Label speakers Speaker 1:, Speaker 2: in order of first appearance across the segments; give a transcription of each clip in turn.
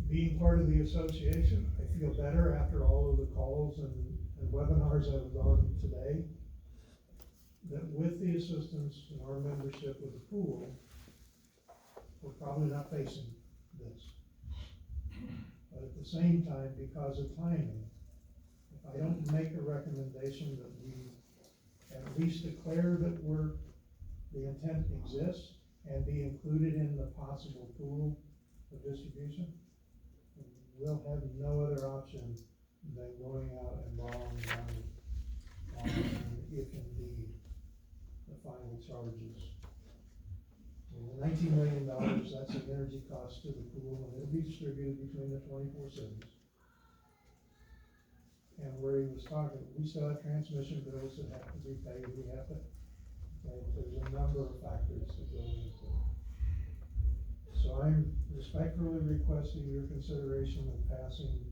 Speaker 1: being part of the association, I feel better after all of the calls and webinars I've gone today, that with the assistance and our membership with the pool, we're probably not facing this. But at the same time, because of timing, if I don't make a recommendation that we at least declare that the intent exists and be included in the possible pool of distribution, we'll have no other option than going out and borrowing money on, if indeed, the final charges. $19 million, that's the energy cost to the pool, and it'll be distributed between the 24 cities. And where he was talking, we still have transmission bills that have to be paid, there's a number of factors that go into it. So I'm respectfully requesting your consideration of passing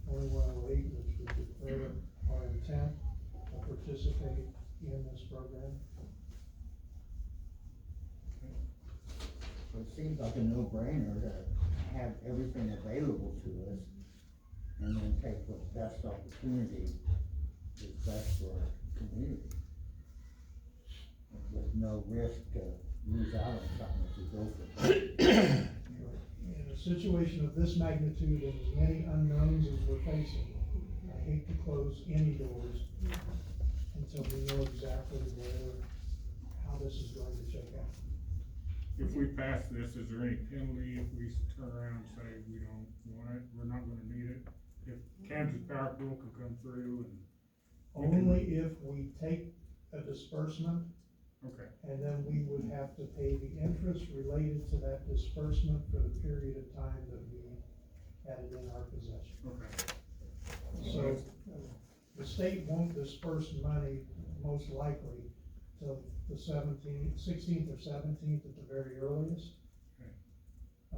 Speaker 1: 2108, which would declare our intent to participate in this program.
Speaker 2: So it seems like a no-brainer to have everything available to us and then take what best opportunity is best for our community. With no risk to lose out on something if we go for it.
Speaker 1: In a situation of this magnitude and as many unknowns as we're facing, I hate to close any doors until we know exactly how this is going to shake out.
Speaker 3: If we pass this, is there any penalty if we turn around and say we don't want it, we're not gonna need it? If Kansas Power Pool can come through and.
Speaker 1: Only if we take a disbursement,
Speaker 3: Okay,
Speaker 1: and then we would have to pay the interest related to that disbursement for the period of time that we had it in our possession.
Speaker 3: okay.
Speaker 1: So the state won't disperse money most likely till the 16th or 17th at the very earliest.
Speaker 3: Okay.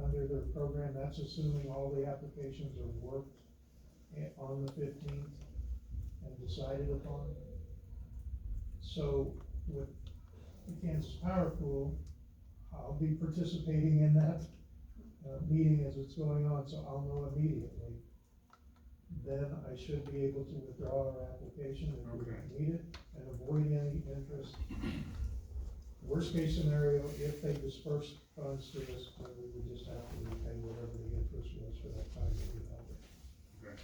Speaker 1: Under their program, that's assuming all the applications are worked on the 15th and decided upon. So with the Kansas Power Pool, I'll be participating in that meeting as it's going on, so I'll know immediately. Then I should be able to withdraw our application if we don't need it and avoid any interest. Worst case scenario, if they disperse funds to us, then we would just have to repay whatever the interest was for that time that we held it.
Speaker 3: Okay.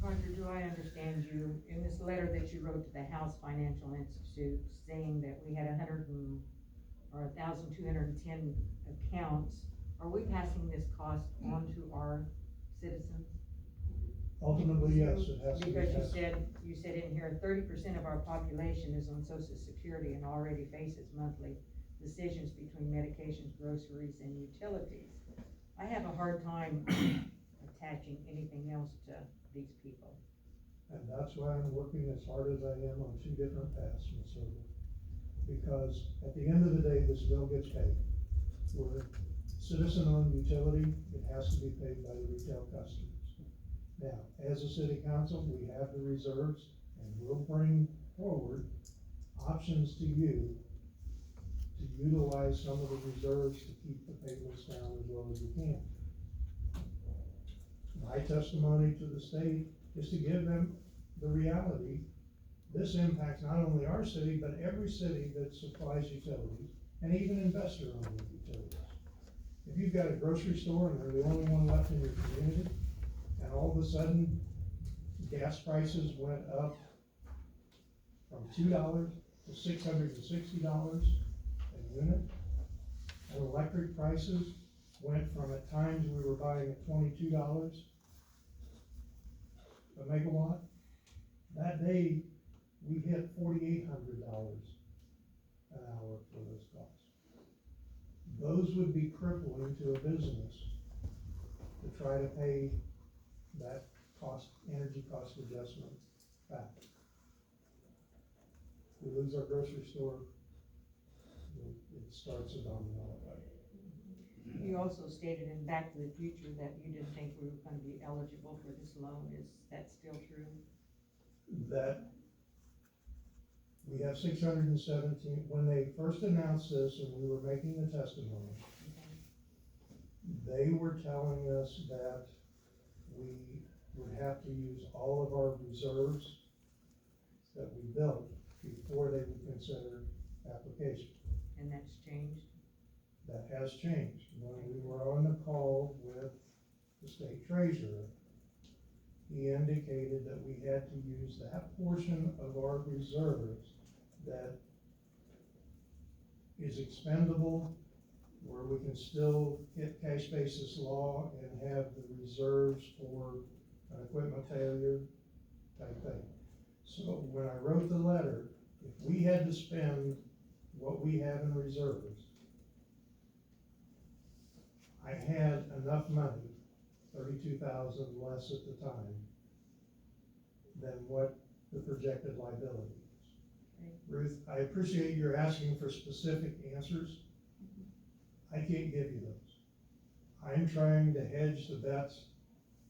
Speaker 4: Roger, do I understand you, in this letter that you wrote to the House Financial Institute, saying that we had 1,210 accounts, are we passing this cost on to our citizens?
Speaker 1: Ultimately, yes, it has to be.
Speaker 4: Because
Speaker 1: passed.
Speaker 4: you said in here, 30% of our population is on Social Security and already faces monthly decisions between medications, groceries, and utilities. I have a hard time attaching anything else to these people.
Speaker 1: And that's why I'm working as hard as I am on 2 different paths, Ms. Silver. Because at the end of the day, this bill gets paid. We're citizen-owned utility, it has to be paid by the retail customers. Now, as a city council, we have the reserves, and we'll bring forward options to you to utilize some of the reserves to keep the payments down as well as we can. My testimony to the state is to give them the reality. This impacts not only our city, but every city that supplies utilities, and even investor-owned utilities. If you've got a grocery store and they're the only one left in your community, and all of a sudden, gas prices went up from $2 to $660 a unit, and electric prices went from, at times, we were buying at $22 a megawatt. That day, we hit $4,800 an hour for those costs. Those would be crippling to a business to try to pay that energy cost adjustment back. We lose our grocery store, it starts a domino effect.
Speaker 4: You also stated in Back to the Future that you didn't think we were gonna be eligible for this loan. Is that still true?
Speaker 1: That we have 617, when they first announced this and we were making the testimony, They were telling us that we would have to use all of our reserves that we built before they would consider application.
Speaker 4: And that's changed.
Speaker 1: That has changed. When we were on the call with the state treasurer, he indicated that we had to use that portion of our reserves that is expendable, where we can still get cash basis law and have the reserves for an equipment failure type thing. So when I wrote the letter, if we had to spend what we have in reserves, I had enough money, 32,000 less at the time, than what the projected liability is.
Speaker 4: Okay.
Speaker 1: Ruth, I appreciate you're asking for specific answers. I can't give you those. I'm trying to hedge the bets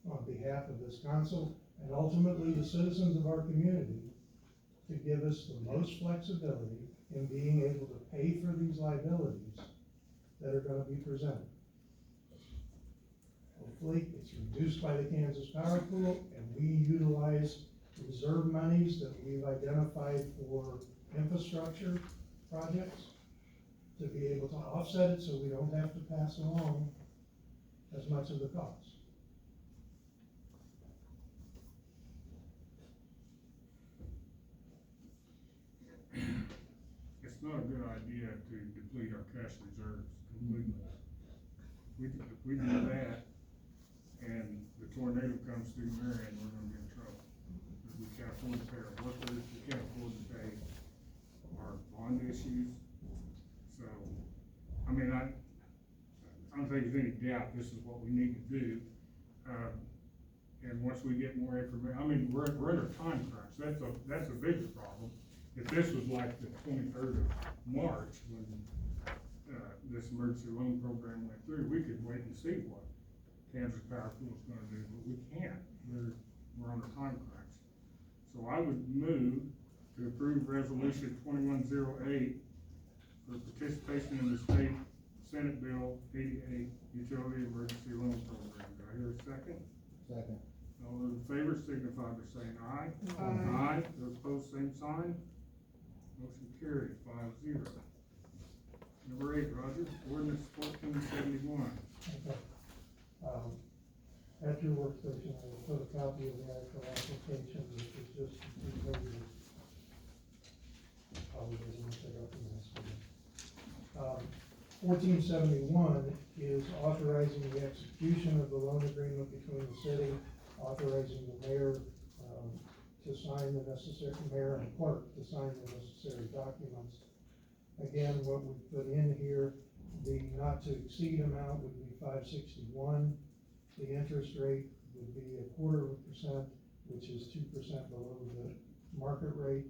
Speaker 1: on behalf of this council and ultimately the citizens of our community to give us the most flexibility in being able to pay for these liabilities that are gonna be presented. Hopefully, it's reduced by the Kansas Power Pool, and we utilize reserve monies that we've identified for infrastructure projects to be able to offset it, so we don't have to pass along as much of the cost.
Speaker 3: It's not a good idea to deplete our cash reserves completely. If we do that, and the tornado comes through Marion, we're gonna be in trouble. We can't afford to pay our workers, we can't afford to pay our bond issues. So, I mean, I don't think there's any doubt this is what we need to do. And once we get more information, I mean, we're in a time crunch, that's a bigger problem. If this was like the 23rd of March, when, this emergency loan program went through, we could wait and see what Kansas Power Pool is gonna do, but we can't, we're on a time crunch. So I would move to approve resolution 2108 for participation in the state Senate Bill 88 Utility Emergency Loan Program. Do I hear a second?
Speaker 2: Second.
Speaker 3: All those in favor signify by saying aye.
Speaker 4: Aye.
Speaker 3: Those opposed, same sign. Motion carried 5-0. Number 8, Roger, ordinance 1471.
Speaker 1: Okay. At your workstation, I will put a copy of the actual application, which is just 2 pages. Probably doesn't take up the next one. 1471 is authorizing the execution of the loan agreement between the city, authorizing the mayor, to sign the necessary, mayor and clerk to sign the necessary documents. Again, what we put in here, the not to exceed amount would be 561. The interest rate would be 0.25%, which is 2% below the market rate.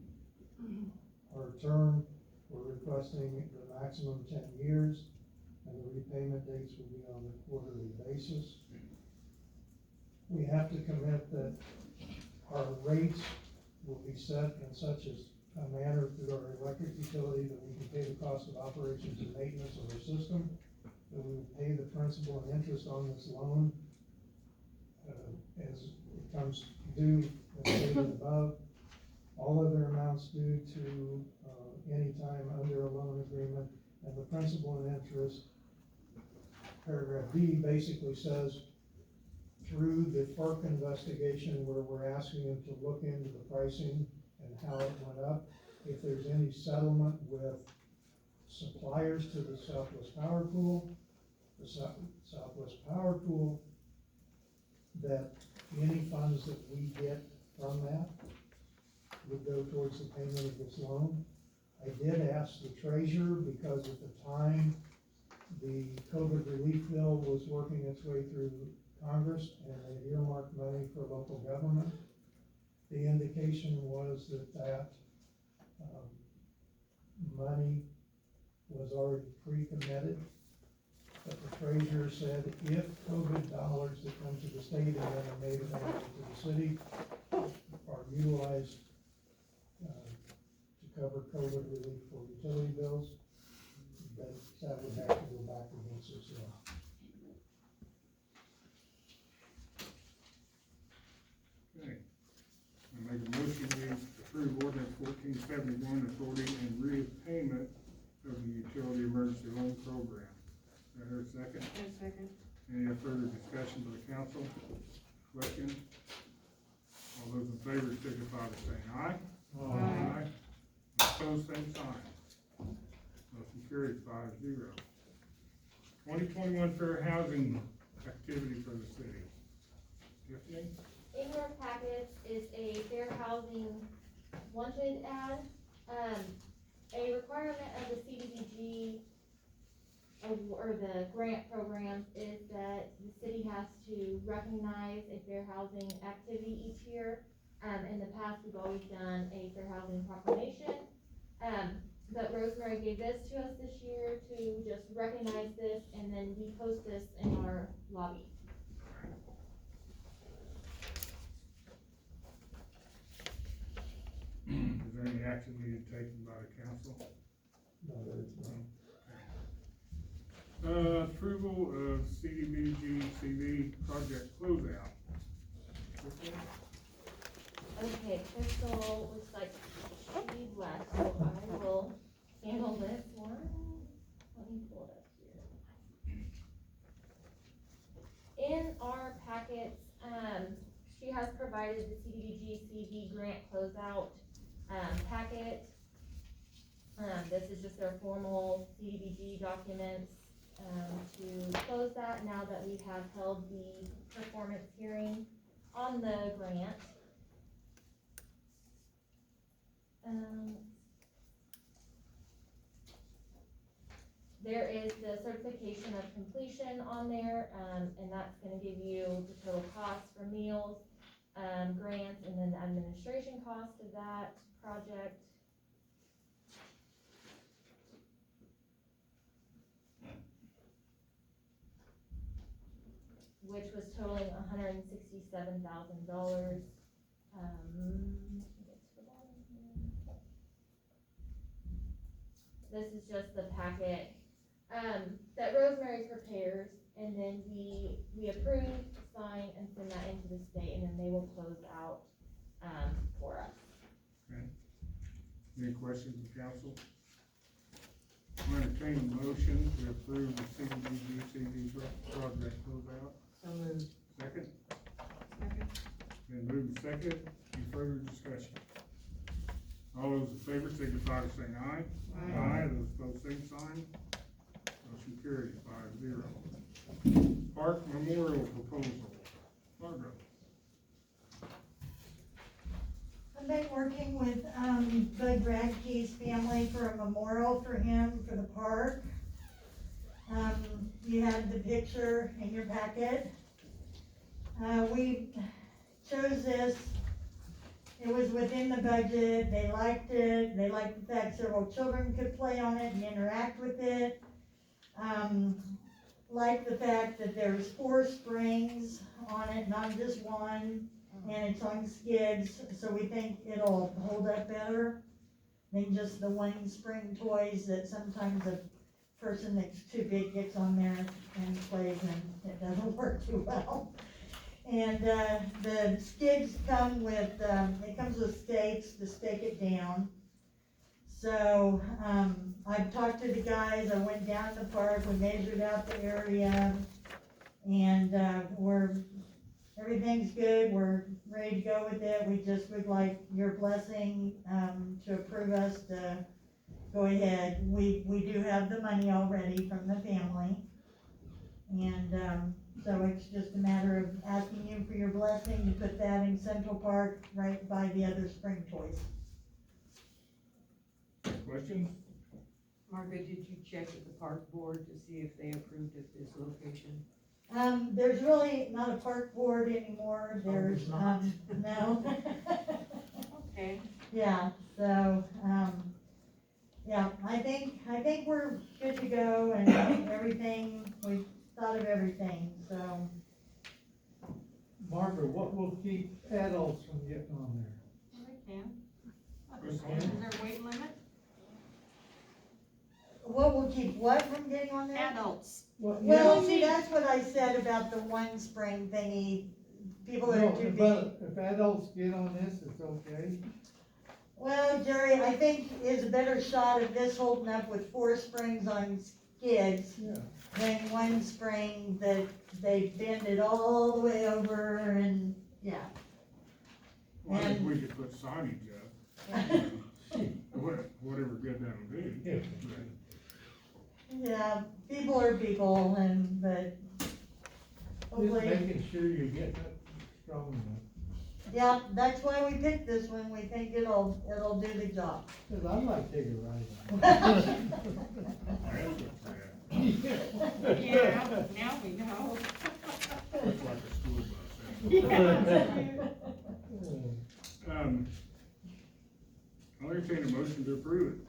Speaker 1: Our term, we're requesting the maximum 10 years, and the repayment dates will be on a quarterly basis. We have to commit that our rates will be set in such a manner through our electric utility that we can pay the cost of operations and maintenance of our system, that we will pay the principal and interest on this loan as it comes due, as stated above. All other amounts due to any time under a loan agreement, and the principal and interest, paragraph B basically says, through the FERC investigation where we're asking them to look into the pricing and how it went up, if there's any settlement with suppliers to the Southwest Power Pool, the Southwest Power Pool, that any funds that we get from that would go towards the payment of this loan. I did ask the treasurer, because at the time the COVID relief bill was working its way through Congress and they earmarked money for local government. The indication was that money was already pre-committed, but the treasurer said if COVID dollars that come to the state and then are made available to the city are utilized to cover COVID relief for utility bills, that would have to go back against us.
Speaker 3: 71, authority and repayment of the utility emergency loan program. Do I hear a second?
Speaker 4: Second.
Speaker 3: Any further discussion by the council? Question? All those in favor signify by saying aye.
Speaker 4: Aye.
Speaker 3: Opposed, same sign. Motion carried 5-0. 2021 fair housing activity for the city. Tiffany?
Speaker 5: In your packets is a fair housing wanted ad. A requirement of the CDBG or the grant programs is that the city has to recognize a fair housing activity each year. In the past, we've always done a fair housing proclamation. But Rosemary gave this to us this year to just recognize this, and then we post this in our lobby.
Speaker 3: Is there any action needed taken by the council?
Speaker 1: No, there's not.
Speaker 3: Approval of CDBG CV project closeout.
Speaker 5: Okay, Crystal looks like she left, so I will handle this one. Let me pull it up here. In our packets, she has provided the CDBG CV grant closeout, packet. This is just their formal CDBG documents, to close that now that we have held the performance hearing on the grant. There is the certification of completion on there, and that's gonna give you the total cost for meals, grants, and then the administration cost of that project. Which was totaling $167,000. This is just the packet, that Rosemary prepares, and then we approve, sign, and send that into the state, and then they will close out, for us.
Speaker 3: Okay. Any questions of council? I'm entertaining a motion to approve the CDBG CV project closeout.
Speaker 4: So moved.
Speaker 3: Second?
Speaker 4: Second.
Speaker 3: Then moved and seconded. Any further discussion? All those in favor signify by saying aye.
Speaker 4: Aye.
Speaker 3: Those opposed, same sign. Motion carried 5-0. Park Memorial Proposal. Margaret.
Speaker 6: I've been working with, Bud Bradkey's family for a memorial for him for the park. You had the picture in your packet. We chose this, it was within the budget, they liked it, they liked the fact several children could play on it and interact with it. Liked the fact that there's 4 springs on it, not just one. And it's on skids, so we think it'll hold up better than just the one spring toys that sometimes a person that's too big gets on there and plays and it doesn't work too well. And, the skids come with, it comes with stakes to stake it down. So, I've talked to the guys, I went down to the park, we measured out the area, and, everything's good, we're ready to go with it, we just would like your blessing, to approve us to go ahead. We do have the money already from the family, and, so it's just a matter of asking you for your blessing to put that in Central Park, right by the other spring toys.
Speaker 3: Questions?
Speaker 4: Margaret, did you check with the park board to see if they approved of this location?
Speaker 6: There's really not a park board anymore, there's,
Speaker 1: not?
Speaker 6: no.
Speaker 4: Okay.
Speaker 6: Yeah, so, yeah, I think we're good to go and everything, we've thought of everything, so.
Speaker 7: Margaret, what will keep adults from getting on there?
Speaker 4: They can.
Speaker 3: Yes,
Speaker 4: Is there a weight limit?
Speaker 6: What will keep what from getting on there?
Speaker 4: Adults.
Speaker 6: Well, see, that's what I said about the one spring thingy, people that are too big.
Speaker 7: But if adults get on this, it's okay?
Speaker 6: Well, Jerry, I think is a better shot of this holding up with 4 springs on skids
Speaker 1: Yeah.
Speaker 6: than one spring that they bend it all the way over and, yeah.
Speaker 3: Well, I think
Speaker 6: And-
Speaker 3: we could put signage up, whatever good that'll do.
Speaker 7: Yeah.
Speaker 6: Yeah, people are people but
Speaker 7: Just
Speaker 6: hopefully,
Speaker 7: making sure you're getting it strong enough.
Speaker 6: yeah, that's why we picked this one. We think it'll do the job.
Speaker 7: Cause I'd like to take a ride on
Speaker 3: That's what's bad.
Speaker 4: Yeah, now we know.
Speaker 3: Looks like a school bus.
Speaker 7: it.
Speaker 3: I'll entertain a motion to approve it.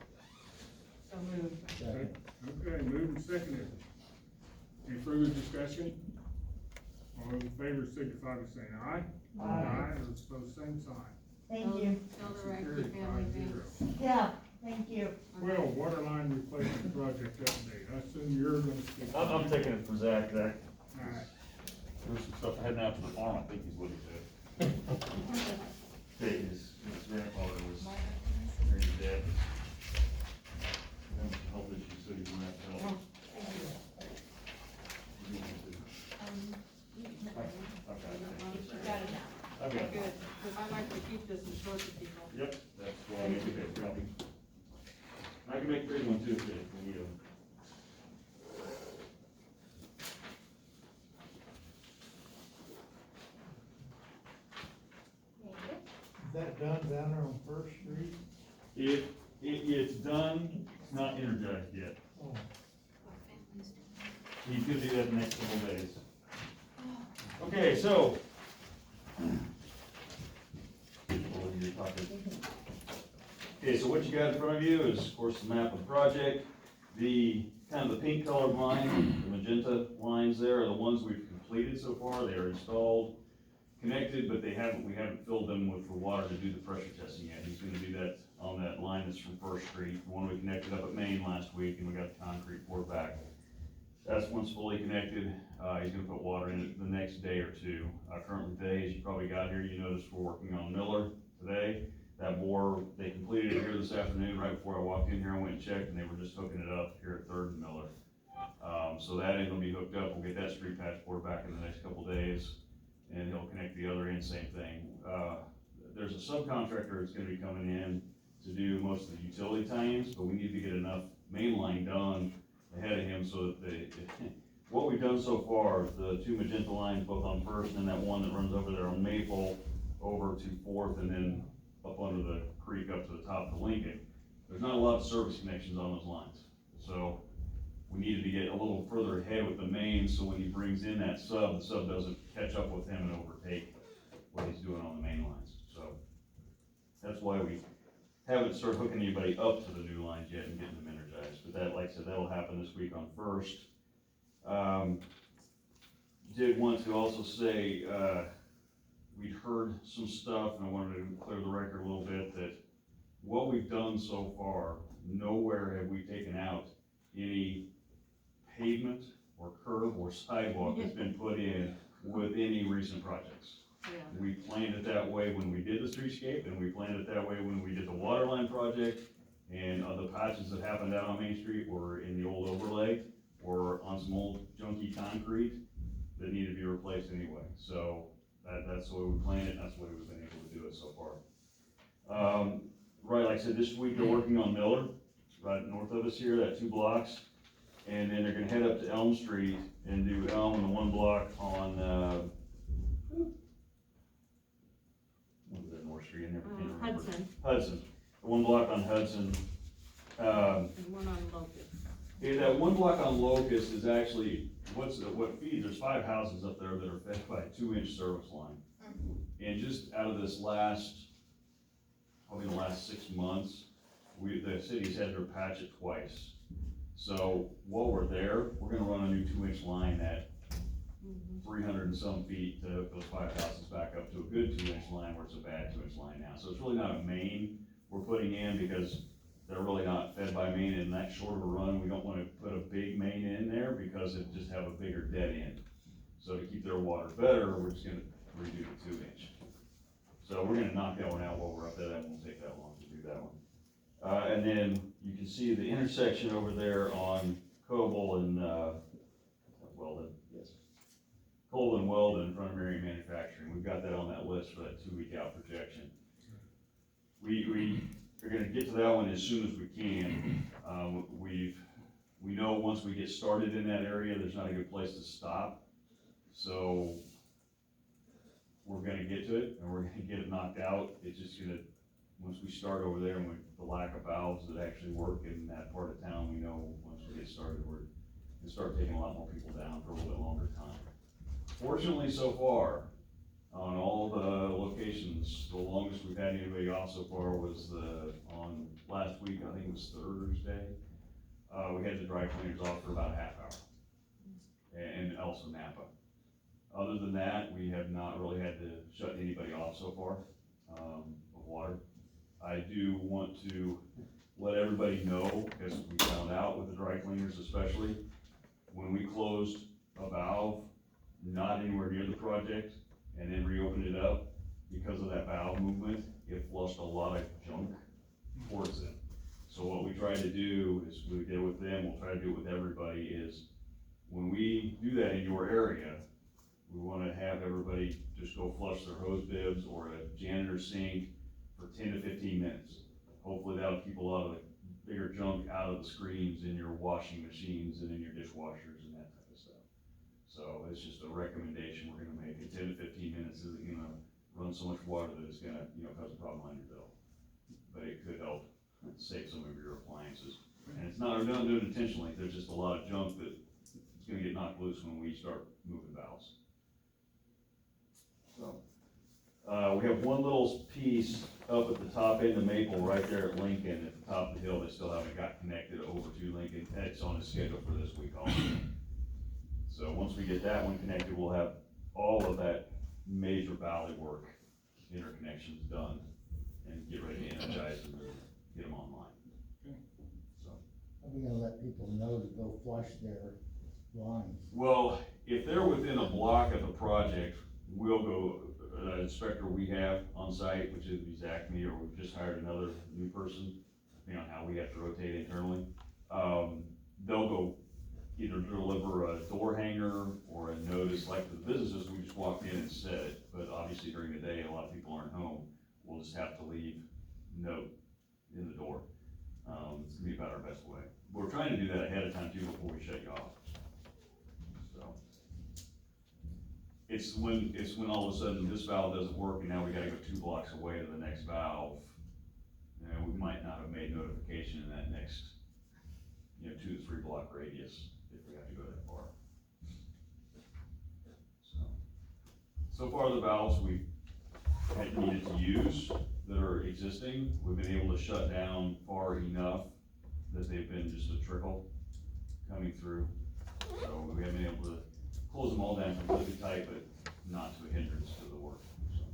Speaker 4: So moved.
Speaker 3: Okay, moved and seconded. Any further discussion? All those in favor signify by saying aye.
Speaker 6: Aye.
Speaker 3: Those opposed, same sign.
Speaker 6: Thank you.
Speaker 8: Tell the
Speaker 3: Motion
Speaker 8: Radke
Speaker 3: carried,
Speaker 8: family
Speaker 3: 5-0.
Speaker 8: thanks.
Speaker 6: Yeah, thank you.
Speaker 3: Well, water line replacement project update. I assume you're gonna speak.
Speaker 9: I'm taking it for Zach.
Speaker 3: Alright.
Speaker 9: There's some stuff heading out to the farm, I think is what he said. Okay, his grandfather was very dead. Having some health issues, so he's gonna have to help. Okay.
Speaker 8: Good, because I like to keep this in short to people.
Speaker 9: Yep, that's why I made a big copy. I can make 3 one too, if we need them.
Speaker 7: Is that done down there on First Street?
Speaker 9: It's done, it's not energized yet.
Speaker 7: Oh,
Speaker 9: He's gonna do that in the next couple of days. Okay, so. Okay, so what you got in front of you is, of course, the map of the project. The, kind of the pink colored line, the magenta lines there are the ones we've completed so far. They are installed, connected, but we haven't filled them with the water to do the pressure testing yet. He's gonna do that on that line that's from First Street, the one we connected up at Main last week, and we got the concrete poured back. That's once fully connected. He's gonna put water in it the next day or two. Currently today, as you probably got here, you noticed we're working on Miller today. That bore, they completed it here this afternoon, right before I walked in here, I went and checked, and they were just hooking it up here at Third and Miller. So that ain't gonna be hooked up. We'll get that street patch poured back in the next couple days, and he'll connect the other end, same thing. There's a subcontractor that's gonna be coming in to do most of the utility tie-ins, but we need to get enough main line done ahead of him so that what we've done so far, the 2 magenta lines, both on First and that one that runs over there on Maple, over to Fourth, and then up under the creek up to the top of Lincoln. There's not a lot of service connections on those lines. So we needed to get a little further ahead with the main, so when he brings in that sub, the sub doesn't catch up with him and overtake what he's doing on the main lines. So that's why we haven't started hooking anybody up to the new lines yet and getting them energized. But that, like I said, that'll happen this week on First. Did want to also say, we'd heard some stuff, and I wanted to clear the record a little bit, that what we've done so far, nowhere have we taken out any pavement or curb or sidewalk that's been put in with any recent projects.
Speaker 8: Yeah.
Speaker 9: We planned it that way when we did the streetscape, and we planned it that way when we did the water line project, and other patches that happened out on Main Street were in the old overlay, or on some old junky concrete that needed to be replaced anyway. So that's the way we planned it, and that's the way we've been able to do it so far. Right, like I said, this week they're working on Miller, right north of us here, that 2 blocks. And then they're gonna head up to Elm Street and do Elm and the 1 block on, what was that North Street, I never can remember. Hudson, the 1 block on Hudson.
Speaker 8: And one on Locust.
Speaker 9: Yeah, that 1 block on Locust is actually, what feeds, there's 5 houses up there that are fed by a 2-inch service line. And just out of this probably the last 6 months, the city's had to patch it twice. So while we're there, we're gonna run a new 2-inch line at 300 and some feet to hook those 5 houses back up to a good 2-inch line where it's a bad 2-inch line now. So it's really not a main we're putting in because they're really not fed by main, and that short of a run, we don't wanna put a big main in there because it just have a bigger dead end. So to keep their water better, we're just gonna redo the 2-inch. So we're gonna knock that one out while we're up there, that won't take that long to do that one. And then you can see the intersection over there on Coble and, Weldon, yes. Coble and Weldon in front of Marion Manufacturing, we've got that on that list for that 2-week out projection. We are gonna get to that one as soon as we can. We know once we get started in that area, there's not a good place to stop. So we're gonna get to it and we're gonna get it knocked out. It's just gonna, once we start over there and with the lack of valves that actually work in that part of town, we know once we get started, we're gonna start taking a lot more people down for a little bit longer time. Fortunately, so far, on all the locations, the longest we've had anybody off so far was on last week, I think it was Thursday. We had the dry cleaners off for about a half hour, and also Napa. Other than that, we have not really had to shut anybody off so far, of water. I do want to let everybody know, because we found out with the dry cleaners especially, when we closed a valve, not anywhere near the project, and then reopened it up, because of that valve movement, it flushed a lot of junk towards them. So what we try to do is, we did with them, we'll try to do it with everybody, is when we do that in your area, we wanna have everybody just go flush their hose bibs or a janitor sink for 10 to 15 minutes. Hopefully that'll keep a lot of the bigger junk out of the screens in your washing machines and in your dishwashers and that type of stuff. So it's just a recommendation we're gonna make. It 10 to 15 minutes isn't gonna run so much water that it's gonna, cause a problem on your bill. But it could help save some of your appliances. And it's not, we're not doing it intentionally, there's just a lot of junk that it's gonna get knocked loose when we start moving valves. So, we have one little piece up at the top end of Maple, right there at Lincoln, at the top of the hill, that still haven't got connected over to Lincoln. It's on the schedule for this week also. So once we get that one connected, we'll have all of that major valley work, interconnections done, and get ready to energize them and get them online. So.
Speaker 2: Are we gonna let people know to go flush their lines?
Speaker 9: Well, if they're within a block of the project, we'll go, an inspector we have on site, which is Zachary, or we've just hired another new person, depending on how we have to rotate internally. They'll go either deliver a door hanger or a notice, like for the businesses, we just walk in and set it, but obviously during the day, a lot of people aren't home, we'll just have to leave a note in the door. It's gonna be about our best way. We're trying to do that ahead of time too, before we shut you off. So. It's when all of a sudden this valve doesn't work and now we gotta go 2 blocks away to the next valve. We might not have made notification in that next, 2 to 3 block radius if we have to go that far. So far the valves we've had needed to use that are existing, we've been able to shut down far enough that they've been just a trickle coming through. So we haven't been able to close them all down completely tight, but not to a hindrance to the work. So.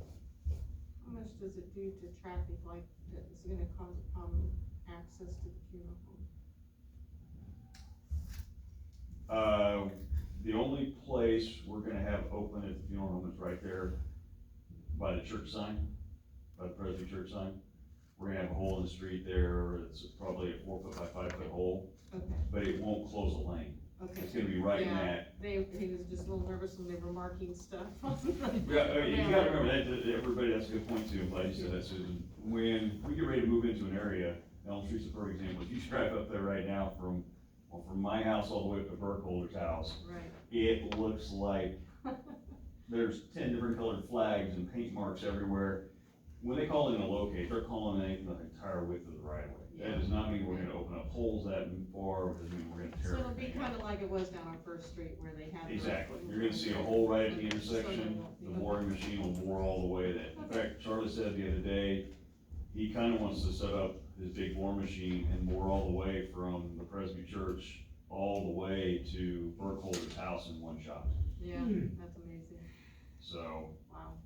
Speaker 8: How much does it do to traffic, like, is it gonna cause a problem, access to the funeral home?
Speaker 9: The only place we're gonna have open at the funeral home is right there by the church sign, by the Presby church sign. We're gonna have a hole in the street there, it's probably a 4 foot by 5 foot hole,
Speaker 8: Okay,
Speaker 9: but it won't close the lane.
Speaker 8: okay.
Speaker 9: It's gonna be right in
Speaker 8: Yeah,
Speaker 9: that.
Speaker 8: he was just a little nervous when they were marking stuff.
Speaker 9: Yeah, you gotta remember that, everybody, that's a good point too, I'm glad you said that, Susan. When we get ready to move into an area, Elm Street's a perfect example, if you drive up there right now from my house all the way up to Burkholder's house,
Speaker 8: Right.
Speaker 9: it looks like there's 10 different colored flags and paint marks everywhere. When they call in a locate, they're calling in the entire width of the right of way. That does not mean we're gonna open up holes that far, it doesn't mean we're gonna
Speaker 8: So
Speaker 9: tear
Speaker 8: it'll be
Speaker 9: everything
Speaker 8: kinda
Speaker 9: out.
Speaker 8: like it was down on First Street where they had.
Speaker 9: Exactly, you're gonna see a hole right at the intersection, the boring machine will bore all the way that, in fact, Charlie said the other day, he kinda wants to set up his big bore machine and bore all the way from the Presby Church all the way to Burkholder's house in one shot.
Speaker 8: Yeah, that's amazing,
Speaker 9: So,
Speaker 8: wow.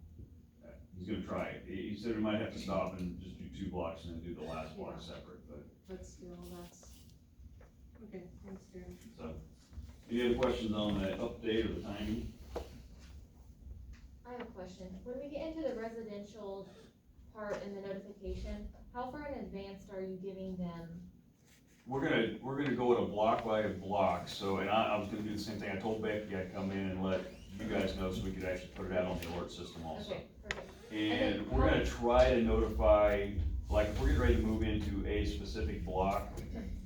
Speaker 9: he's gonna try it. He said we might have to stop and just do 2 blocks and then do the last block separate,
Speaker 8: But still, that's, okay, thanks, Darren.
Speaker 9: so. Any other questions on the update or the timing?
Speaker 5: I have a question. When we get into the residential part and the notification, how far in advance are you giving them?
Speaker 9: We're gonna go at a block by a block, so, and I was gonna do the same thing, I told Becky I'd come in and let you guys know so we could actually put it out on the alert system also.
Speaker 5: Okay, perfect.
Speaker 9: And we're gonna try to notify, like, if we're getting ready to move into a specific block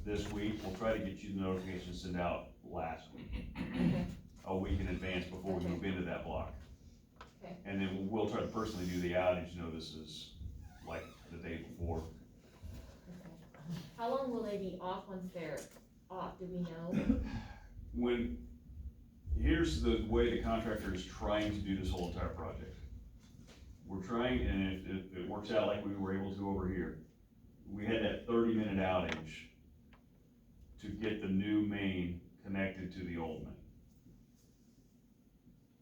Speaker 9: this week, we'll try to get you the notification sent out last week,
Speaker 5: Okay,
Speaker 9: a week in advance before we move into that block.
Speaker 5: Okay.
Speaker 9: And then we'll try to personally do the outage notices, like, the day before.
Speaker 5: okay. How long will they be off once they're off, do we know?
Speaker 9: Here's the way the contractor is trying to do this whole entire project. We're trying, and if it works out like we were able to over here, we had that 30-minute outage to get the new main connected to the old main.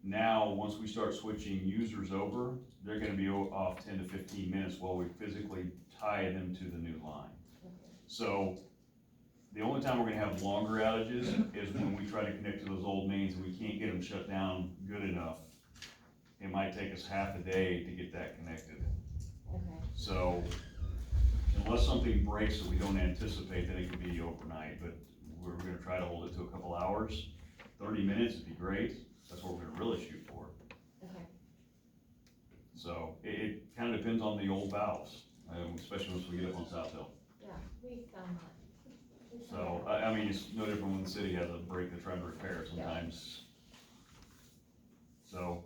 Speaker 9: Now, once we start switching users over, they're gonna be off 10 to 15 minutes while we physically tie them to the new line. So, the only time we're gonna have longer outages is when we try to connect to those old mains and we can't get them shut down good enough. It might take us half a day to get that connected.
Speaker 5: Okay,
Speaker 9: So, unless something breaks that we don't anticipate, then it could be overnight, but we're gonna try to hold it to a couple hours. 30 minutes would be great, that's what we're gonna really shoot for.
Speaker 5: okay,
Speaker 9: So, it kinda depends on the old valves, especially once we get up on South Hill.
Speaker 5: yeah, we found that.
Speaker 9: So, I mean, it's no different when the city has a break they're trying to repair sometimes. So,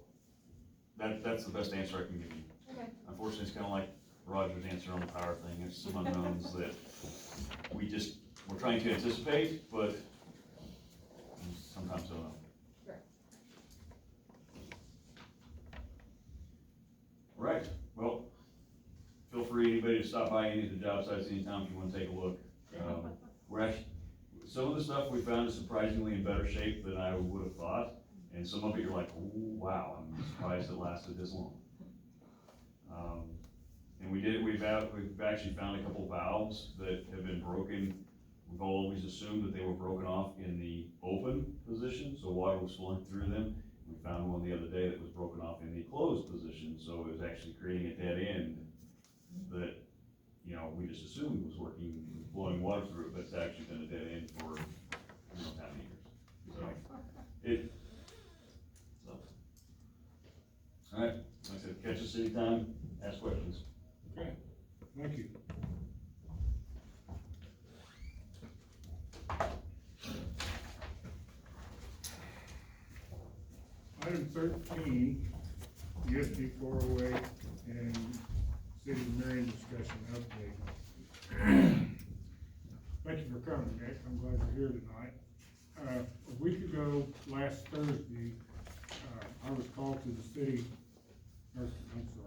Speaker 9: that's the best answer I can give you.
Speaker 5: Okay.
Speaker 9: Unfortunately, it's kinda like Roger's answer on the power thing, it's some unknowns that we're trying to anticipate, but sometimes don't know.
Speaker 5: Sure.
Speaker 9: Right, well, feel free, anybody to stop by any of the job sites anytime if you wanna take a look. We're actually, some of the stuff we found is surprisingly in better shape than I would have thought, and some of it you're like, ooh, wow, I'm surprised it lasted this long. And we've actually found a couple valves that have been broken. We've always assumed that they were broken off in the open position, so water was flowing through them. We found one the other day that was broken off in the closed position, so it was actually creating a dead end that, you know, we just assumed was working, blowing water through it, but it's actually been a dead end for, you know, how many years. All right, like I said, catch us anytime, ask questions.
Speaker 3: Okay, thank you. Item 13, ESP 408 and City of Marion discussion update. Thank you for coming, Nick, I'm glad you're here tonight. A week ago, last Thursday, I was called to the city, or I'm